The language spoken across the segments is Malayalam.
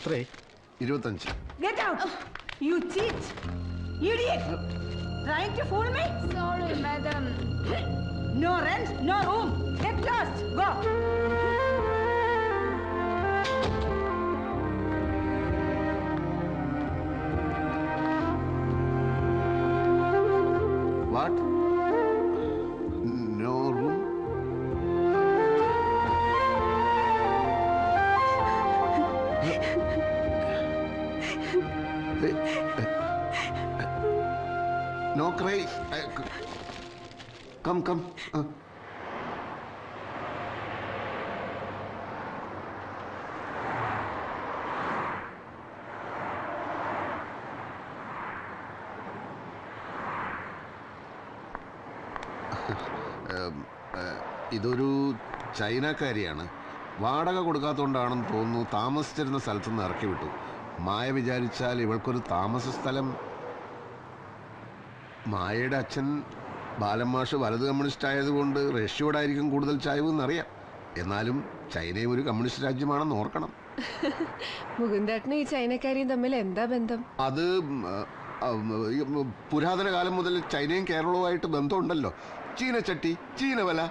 എത്രയായി? 25. Get out! You cheat! Idiot! Trying to fool me? Sorry, madam. No rent, no room. Get lost. Go. What? No room? No cry. Come. ഇതൊരു ചൈനക്കാരിയാണ്. വാടക കൊടുക്കാത്തതുകൊണ്ടാണെന്ന് തോന്നുന്നു താമസിച്ചിരുന്ന സ്ഥലത്തു നിന്ന് ഇറക്കി വിട്ടു. മായ വിചാരിച്ചാൽ ഇവൾക്കൊരു താമസ സ്ഥലം. മായയുടെ അച്ഛൻ ബാലമാഷ് വലത് കമ്മ്യൂണിസ്റ്റ് ആയതുകൊണ്ട് റഷ്യയോടായിരിക്കും കൂടുതൽ ചായ്വ് എന്നറിയാം. എന്നാലും ചൈനയും ഒരു കമ്മ്യൂണിസ്റ്റ് രാജ്യമാണെന്ന് ഓർക്കണം. മുകുന്ദേട്ടനും ഈ ചൈനക്കാരിയും തമ്മിൽ എന്താ ബന്ധം? അത് പുരാതന കാലം മുതൽ ചൈനയും കേരളവുമായിട്ട് ബന്ധമുണ്ടല്ലോ. ചീനച്ചട്ടി, ചീനവല.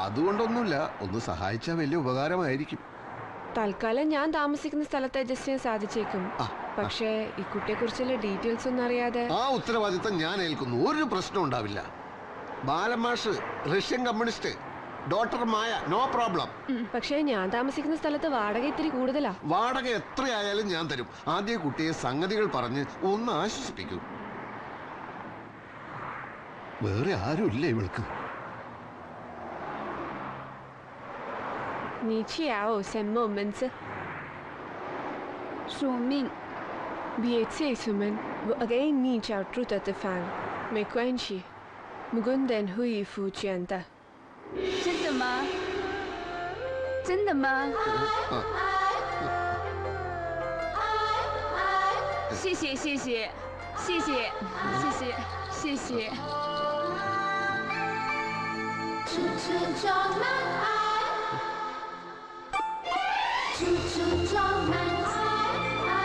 അതുകൊണ്ടൊന്നുമില്ല, ഒന്ന് സഹായിച്ചാൽ വലിയ ഉപകാരമായിരിക്കും. തൽക്കാലം ഞാൻ താമസിക്കുന്ന സ്ഥലത്ത് അഡ്ജസ്റ്റ് ചെയ്യാൻ സാധിച്ചേക്കും. പക്ഷേ ഈ കുട്ടിയെ കുറിച്ചുള്ള ഡീറ്റെയിൽസ് ഒന്നും അറിയാതെ. ആ ഉത്തരവാദിത്തം ഞാൻ ഏൽക്കുന്നു. ഒരു പ്രശ്നം ഉണ്ടാവില്ല. ബാലമാഷ് റഷ്യൻ കമ്മ്യൂണിസ്റ്റ്, ഡോക്ടർ മായ, നോ പ്രോബ്ലം. പക്ഷേ ഞാൻ താമസിക്കുന്ന സ്ഥലത്ത് വാടക ഇത്തിരി കൂടുതലാ. വാടക എത്രയായാലും ഞാൻ തരും. ആദ്യ കുട്ടിയെ സംഗതികൾ പറഞ്ഞ് ഒന്ന് ആശ്വസിപ്പിക്കൂ. വേറെ ആരുമില്ല ഇവൾക്ക്. 你去啊，我什么名字？署名。别催促们，我给你找住的地方，没关系。木棍灯会付钱的。真的吗？真的吗？谢谢谢谢谢谢谢谢谢谢。处处装满爱，处处装满爱，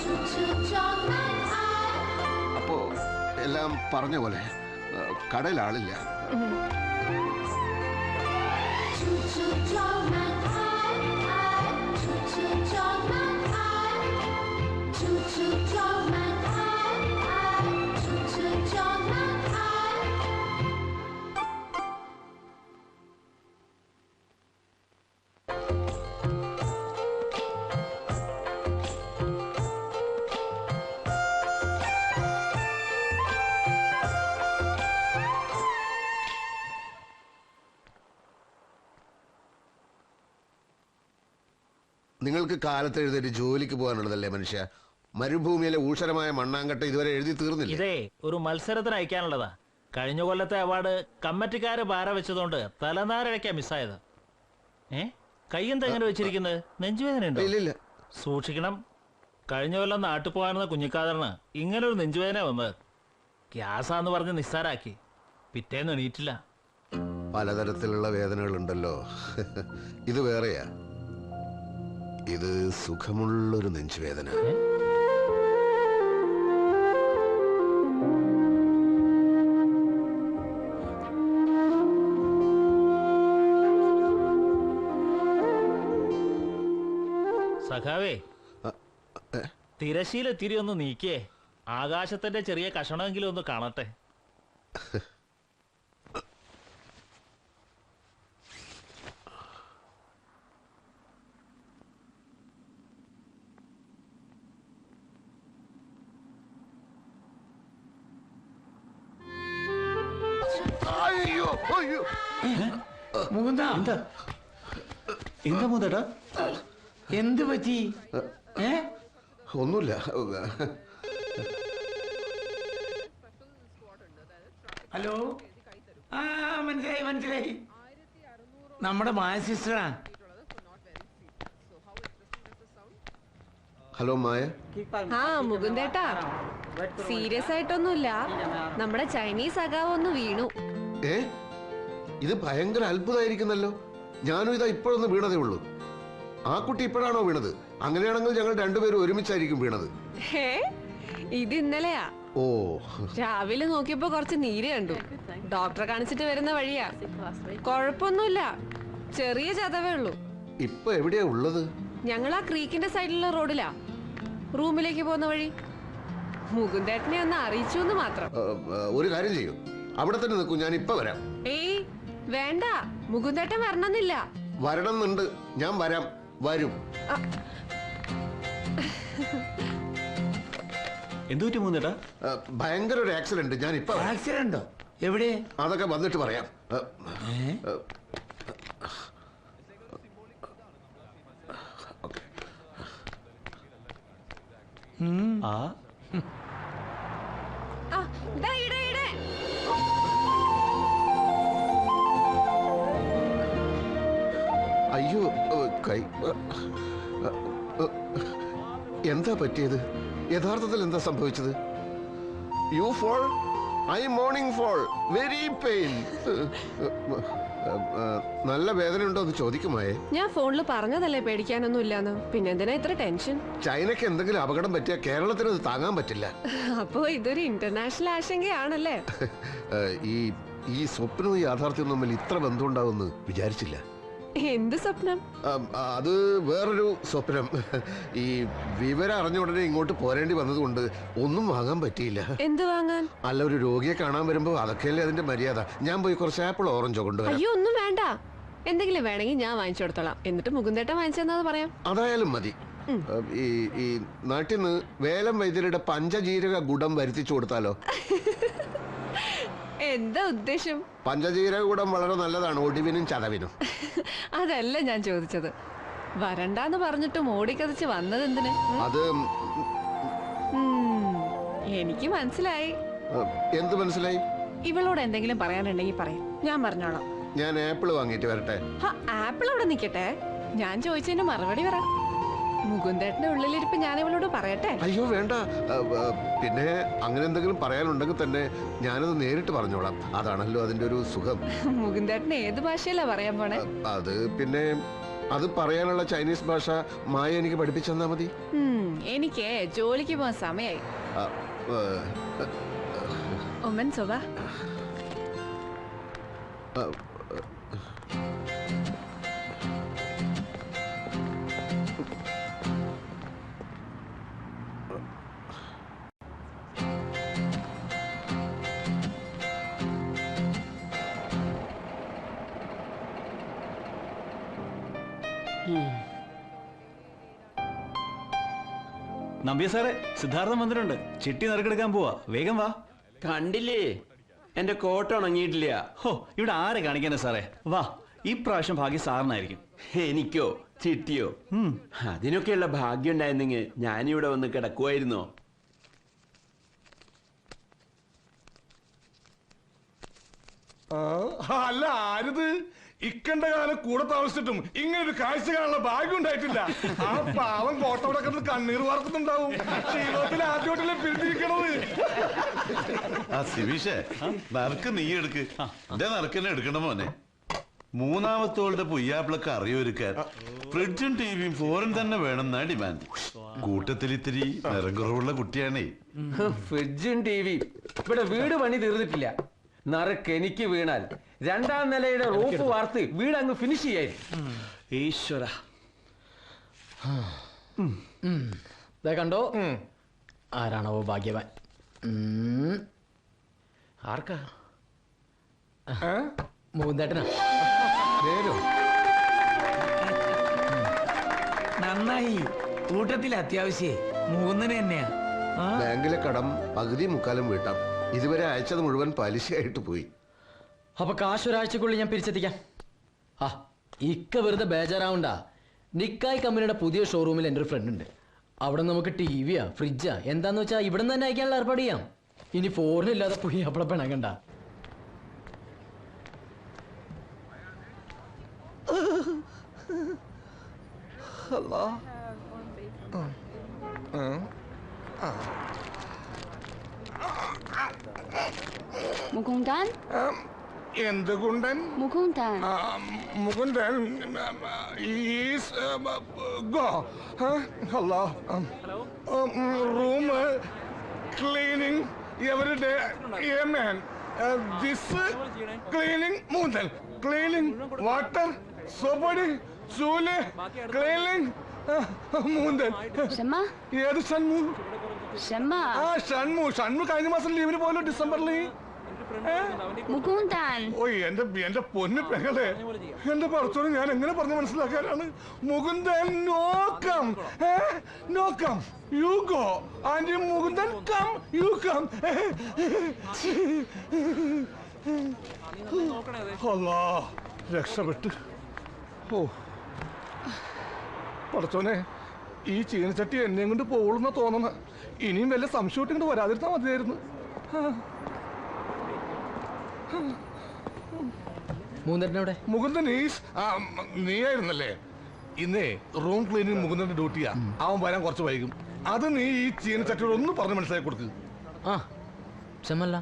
处处装满爱。അപ്പോ എല്ലാം പറഞ്ഞ പോലെ കടയിൽ ആളില്ല.处处装满爱，处处装满爱，处处装满爱，处处装满爱。നിങ്ങൾക്ക് കാലത്ത് എഴുന്നേറ്റ് ജോലിക്ക് പോകാനുള്ളതല്ലേ മനുഷ്യ? മരുഭൂമിയിലെ ഊഷരമായ മണ്ണാങ്കട്ട ഇതുവരെ എഴുതി തീർന്നില്ല. ഇതേ ഒരു മത്സരത്തിന് അയക്കാനുള്ളതാ. കഴിഞ്ഞ കൊല്ലത്തെ അവാർഡ് കമ്മിറ്റിക്കാര് പാര വെച്ചതുകൊണ്ട് തലനാരഴയ്ക്കാ മിസ്സായത്. കയ്യെന്താ എങ്ങനെ വെച്ചിരിക്കുന്നത്? നെഞ്ചുവേദന ഉണ്ടോ? ഇല്ല. സൂക്ഷിക്കണം. കഴിഞ്ഞ കൊല്ലം നാട്ടിൽ പോകാനെന്ന കുഞ്ഞിക്കാതറിന് ഇങ്ങനൊരു നെഞ്ചുവേദന വന്നത്. ഗ്യാസാന്ന് പറഞ്ഞ് നിസ്സാരാക്കി. പിറ്റേന്ന് എണീറ്റില്ല. പലതരത്തിലുള്ള വേദനകളുണ്ടല്ലോ. ഇത് വേറെയാ. ഇത് സുഖമുള്ളൊരു നെഞ്ചുവേദന. സഖാവേ, തിരശീല തിരി ഒന്ന് നീക്കിയേ. ആകാശത്തിന്റെ ചെറിയ കഷണമെങ്കിലും ഒന്ന് കാണട്ടെ. മുകുന്ദ, എന്താ മുതടാ? എന്ത് പറ്റി? ഒന്നുമില്ല. ഹലോ, മനസ്സിലായി. നമ്മുടെ മായ സിസ്റ്ററാ. ഹലോ മായ. ആ മുകുന്ദേട്ടാ, സീരിയസ് ആയിട്ടൊന്നുമില്ല. നമ്മുടെ ചൈനീസ് സഖാവ് ഒന്ന് വീണു. ഇത് ഭയങ്കര അത്ഭുതമായിരിക്കുന്നല്ലോ. ഞാനും ഇതാ ഇപ്പോഴൊന്ന് വീണതേ ഉള്ളൂ. ആ കുട്ടി ഇപ്പോഴാണോ വീണത്? അങ്ങനെയാണെങ്കിൽ ഞങ്ങൾ രണ്ടുപേരും ഒരുമിച്ചായിരിക്കും വീണത്. ഹേ ഇത് ഇന്നലെയാ. ഓ, രാവിലെ നോക്കിയപ്പോ കുറച്ച് നീര് കണ്ടു. ഡോക്ടറെ കാണിച്ചിട്ട് വരുന്ന വഴിയാ. കൊഴപ്പൊന്നുമില്ല, ചെറിയ ചതവേ ഉള്ളൂ. ഇപ്പൊ എവിടെയാ ഉള്ളത്? ഞങ്ങൾ ആ ക്രീക്കിന്റെ സൈഡിലുള്ള റോഡിലാ, റൂമിലേക്ക് പോകുന്ന വഴി. മുകുന്ദേട്ടനെ ഒന്ന് അറിയിച്ചു എന്ന് മാത്രം. ഒരു കാര്യം ചെയ്യൂ, അവിടെ തന്നെ നിൽക്കൂ, ഞാൻ ഇപ്പൊ വരാം. ഏയ് വേണ്ട, മുകുന്ദേട്ടൻ വരണമെന്നില്ല. വരണം എന്നുണ്ട്, ഞാൻ വരാം, വരും. എന്തുപറ്റി മൂന്നേട്ടാ? ഭയങ്കര ഒരു ആക്സിഡന്റ്, ഞാൻ ഇപ്പൊ വരാം. ആക്സിഡന്റോ? എവിടെ? അതൊക്കെ വന്നിട്ട് പറയാം. ആ അയ്യോ, കൈ. എന്താ പറ്റിയത്? യഥാർത്ഥത്തിൽ എന്താ സംഭവിച്ചത്? You fall, I morning fall, very pain. നല്ല വേദന ഉണ്ടോ എന്ന് ചോദിക്കുമായേ. ഞാൻ ഫോണിൽ പറഞ്ഞതല്ലേ പേടിക്കാനൊന്നും ഇല്ലാന്ന്, പിന്നെന്തിനാ ഇത്ര ടെൻഷൻ? ചൈനക്ക് എന്തെങ്കിലും അപകടം പറ്റിയാൽ കേരളത്തിന് അത് താങ്ങാൻ പറ്റില്ല. അപ്പോ ഇതൊരു ഇന്റർനാഷണൽ ആശങ്കയാണല്ലേ? ഈ സ്വപ്നവും യാഥാർത്ഥ്യവും തമ്മിൽ ഇത്ര ബന്ധം ഉണ്ടാവുമെന്ന് വിചാരിച്ചില്ല. എന്ത് സ്വപ്നം? അത് വേറൊരു സ്വപ്നം. ഈ വിവരം അറിഞ്ഞ ഉടനെ ഇങ്ങോട്ട് പോരേണ്ടി വന്നതുകൊണ്ട് ഒന്നും വാങ്ങാൻ പറ്റിയില്ല. എന്ത് വാങ്ങാൻ? അല്ല, ഒരു രോഗിയെ കാണാൻ വരുമ്പോ അതൊക്കെയല്ലേ അതിന്റെ മര്യാദ. ഞാൻ പോയി കുറച്ച് ആപ്പിൾ ഓറഞ്ചോ കൊണ്ടുവരാം. അയ്യോ ഒന്നും വേണ്ട, എന്തെങ്കിലും വേണമെങ്കിൽ ഞാൻ വാങ്ങിച്ചു കൊടുത്തോളാം. എന്നിട്ട് മുകുന്ദേട്ടൻ വാങ്ങിച്ചെന്നത് പറയാം. അതായാലും മതി. ഈ നാട്ടിൽ നിന്ന് വേലം വൈദ്യരുടെ പഞ്ചജീരക ഗുഡം വരുത്തിച്ചു കൊടുത്താലോ? എന്താ ഉദ്ദേശം? പഞ്ചജീരക ഗുഡം വളരെ നല്ലതാണ് ഒടിവിനും ചതവിനും. അതല്ല ഞാൻ ചോദിച്ചത്. വരണ്ടാന്ന് പറഞ്ഞിട്ടും ഓടിക്കതിച്ച് വന്നത് എന്തിന്? അത് എനിക്ക് മനസ്സിലായി. എന്ത് മനസ്സിലായി? ഇവളോട് എന്തെങ്കിലും പറയാനുണ്ടെങ്കിൽ പറയും, ഞാൻ പറഞ്ഞോളാം. ഞാൻ ആപ്പിൾ വാങ്ങിയിട്ട് വരട്ടെ? ആപ്പിൾ അവിടെ നിക്കട്ടെ, ഞാൻ ചോദിച്ചതിന് മറുപടി പറ. മുകുന്ദേട്ടന്റെ ഉള്ളിലിരിപ്പ് ഞാൻ ഇവളോട് പറയട്ടെ? അയ്യോ വേണ്ട. പിന്നെ അങ്ങനെ എന്തെങ്കിലും പറയാനുണ്ടെങ്കിൽ തന്നെ ഞാനത് നേരിട്ട് പറഞ്ഞോളാം. അതാണല്ലോ അതിന്റെ ഒരു സുഖം. മുകുന്ദേട്ടന് ഏത് ഭാഷയിലാ പറയാൻ പോണേ? അത് പിന്നെ അത് പറയാനുള്ള ചൈനീസ് ഭാഷ മായ എനിക്ക് പഠിപ്പിച്ചു തന്നാ മതി. എനിക്ക് ജോലിക്ക് പോകാൻ സമയായി. ഒമൻ സോബ. നമ്പ്യ സാറേ, സിദ്ധാർത്ഥം വന്നിട്ടുണ്ട്. ചിട്ടി നറുക്കെടുക്കാൻ പോവാ, വേഗം വാ. കണ്ടില്ലേ, എന്റെ കോട്ട് ഉണങ്ങിയിട്ടില്ല. ഹോ, ഇവിടെ ആരെ കാണിക്കാനാ സാറേ? വാ, ഈ പ്രാവശ്യം ഭാഗ്യം സാറിനായിരിക്കും. എനിക്കോ ചിട്ടിയോ? അതിനൊക്കെയുള്ള ഭാഗ്യം ഉണ്ടായിരുന്നെങ്കിൽ ഞാനിവിടെ വന്ന് കിടക്കുമായിരുന്നോ? അല്ല, ആരിത്? ഇക്കണ്ട കാലം കൂടെ താമസിച്ചിട്ടും ഇങ്ങനെ ഒരു കാഴ്ച കാണാനുള്ള ഭാഗ്യം ഉണ്ടായിട്ടില്ല. ആ പാവം കോട്ടവടക്കത്തിൽ കണ്ണീർ വാർക്കുന്നുണ്ടാവും. ജീവിതത്തിൽ ആദ്യമായിട്ടല്ലേ പിരിച്ചിരിക്കണത്. ആ സിവിഷേ, നറുക്ക് നീ എടുക്ക്. എന്റെ നറുക്കെന്നെ എടുക്കണ മോനെ. മൂന്നാമത്തോളുടെ പൊയ്യാപ്പിളൊക്കെ അറിയൊരുക്കാൻ ഫ്രിഡ്ജും ടിവിയും ഫോറിൻ തന്നെ വേണമെന്നാ ഡിമാൻഡ്. കൂട്ടത്തിൽ ഇത്തിരി നിറം കുറവുള്ള കുട്ടിയാണേ. ഫ്രിഡ്ജും ടിവി ഇവിടെ വീട് പണി തീർന്നിട്ടില്ല. നറുക്ക് എനിക്ക് വീണാൽ രണ്ടാം നിലയുടെ റൂഫ് വാർത്ത് വീട് അങ്ങ് ഫിനിഷ് ചെയ്യായിരുന്നു. ഈശ്വര, കണ്ടോ, ആരാണോ ഭാഗ്യവാൻ? ആർക്കാ? മൂന്നേട്ടനാ. നന്നായി, കൂട്ടത്തിൽ അത്യാവശ്യേ മൂന്നിന് തന്നെയാ. ബാങ്കിലെ കടം പകുതി മുക്കാലും വീട്ടാം. ഇതുവരെ അയച്ചത് മുഴുവൻ പലിശയായിട്ട് പോയി. അപ്പൊ കാശ് ഒരാഴ്ചക്കുള്ളിൽ ഞാൻ പിരിച്ചെത്തിക്കാം. ആ ഇക്ക വെറുതെ ബേജാറാവണ്ട. നിക്കായ് കമ്പനിയുടെ പുതിയ ഷോറൂമിൽ എൻ്റെ ഒരു ഫ്രണ്ട് ഉണ്ട്. അവിടെ നമുക്ക് ടിവിയാ ഫ്രിഡ്ജാ എന്താന്ന് വെച്ചാൽ ഇവിടെ നിന്ന് തന്നെ അയക്കാനുള്ള ഏർപ്പാട് ചെയ്യാം. ഇനി ഫോറിനില്ലാതെ പോയി അവിടെ പിണങ്ങണ്ട. Mugundan? എന്ത് കുണ്ടൻ Mukundan Mukundan go hello room cleaning every day man this cleaning Mukundan cleaning water സോപ്പടി ചൂല് ക്ലീനിങ് മുകുന്ദൻ 什么 ഏത് ഷൺമു 什么 ആ ഷൺമു കഴിഞ്ഞ മാസം ലീവിന് പോലും ഡിസംബറിൽ മുകുന്ദൻ ഓയ് എന്റെ പൊന്നു പെങ്ങളെ എന്റെ പറച്ചോട് ഞാൻ എങ്ങനെ പറഞ്ഞു മനസ്സിലാക്കാനാണ് മുകുന്ദൻ നോക്കാം നോക്കാം you go and Mukundan come you come അല്ലാ രക്ഷപ്പെട്ട് ഓ പറച്ചോനെ ഈ ചീനച്ചട്ടി എന്നെയും കൊണ്ട് പോകുന്ന തോന്നുന്ന ഇനിയും വല്ല സംശയം ഇങ്ങോട്ട് വരാതിരുന്നാ മതിയായിരുന്നു മൂന്നേട്ടനവിടെ മുകുന്ദൻ നീയായിരുന്നല്ലേ ഇന്നേ റൂം ക്ലീനിങ് മുകുന്ദന്റെ ഡ്യൂട്ടിയാ അവൻ വരാൻ കുറച്ച് വൈകും അത് നീ ഈ ചീനച്ചട്ടിയോട് ഒന്ന് പറഞ്ഞ് മനസ്സിലാക്കി കൊടുക്ക് ആ ക്ഷമല്ല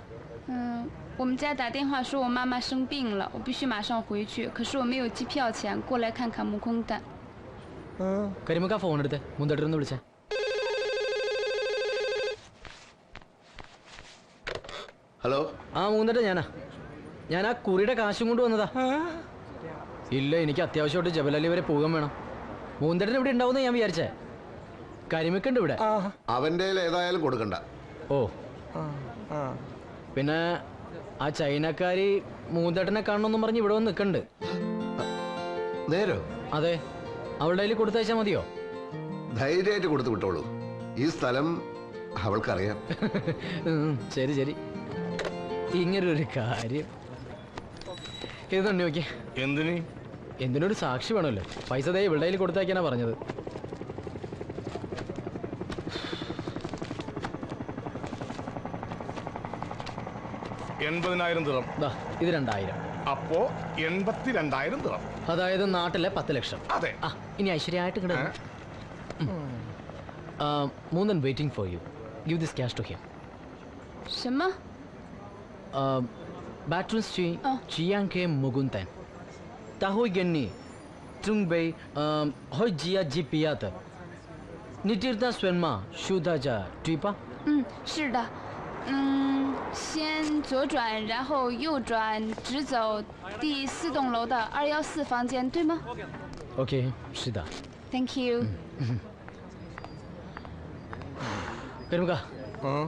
我们家打电话说我妈妈生病了，我必须马上回去。可是我没有机票钱，过来看看木空蛋。 കരിമുക്ക ഫോൺ എടുത്ത് മൂന്നേട്ടനൊന്ന് വിളിച്ചേ. ഹലോ ആ മൂന്നേട്ടൻ ഞാൻ ആ കുറിയുടെ കാശും കൊണ്ട് വന്നതാ. ഇല്ല, എനിക്ക് അത്യാവശ്യമായിട്ട് ജബലലി വരെ പോകാൻ വേണം. മൂന്നേട്ടൻ ഇവിടെ ഉണ്ടാവുമെന്ന് ഞാൻ വിചാരിച്ചേ. കരിമിക്കുണ്ട് ഇവിടെ. അവന്റെ ഏതായാലും കൊടുക്കണ്ട. ഓ പിന്നെ ആ ചൈനക്കാരി മൂന്നേട്ടനെ കാണണമെന്നും പറഞ്ഞ് ഇവിടെ വന്ന് നിൽക്കണ്ട്. നേരോ? അതെ, അവളുടെ കയ്യിൽ കൊടുത്തയച്ചാൽ മതിയോ? ധൈര്യമായിട്ട് കൊടുത്തു വിട്ടോളൂ. ഈ സ്ഥലം അവൾക്കറിയാം. ശരി ശരി. ഇങ്ങനൊരു കാര്യം ഇത് തന്നെ നോക്കിയേ. എന്തിനൊരു സാക്ഷി വേണമല്ലോ. പൈസ ദേ ഇവളുടെ കയ്യിൽ കൊടുത്തയക്കാനാ പറഞ്ഞത്. ഇത് 2000. അപ്പോ 82,000 ദിറം. അതായത് നാട്ടിലെ 10 ലക്ഷം. അതെ. ഇനി ഐശ്വര്യമായിട്ട് മൂന്നൻ waiting for you. Give this cash to him. 什么 Batrun Chi Chiang Ke Muguntan Tahoy Genni Trung Bay Hoi Jia Jipiat Nitirta Swenma Shudaja Tripa 是的。先左转，然后右转，直走第4栋楼的214房间，对吗 Okay, 是的。 ？Thank you。 പെരുമുക,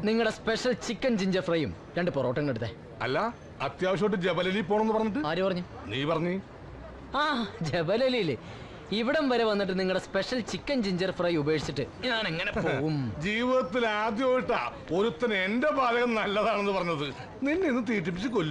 നിങ്ങളുടെ സ്പെഷ്യൽ ചിക്കൻ ജിഞ്ചർ ഫ്രൈയും 2 പൊറോട്ടയും എടുത്തേ. അല്ല, അത്യാവശ്യമായിട്ട് ജബലലി പോണെന്ന് പറഞ്ഞിട്ട് ആര് പറഞ്ഞു? നീ പറഞ്ഞു. ആ ജബലലിയില് ഇവിടം വരെ വന്നിട്ട് നിങ്ങളുടെ സ്പെഷ്യൽ ചിക്കൻ ജിഞ്ചർ ഫ്രൈ ഉപേക്ഷിച്ചിട്ട് ഞാൻ എങ്ങനെ പോകും? ജീവിതത്തിൽ ആദ്യമായിട്ടാ ഒരുത്തന് എന്റെ പാചകം നല്ലതാണെന്ന് പറഞ്ഞത്. നിന്നെ ഇന്ന് തീറ്റിപ്പിച്ച് കൊല്ലും.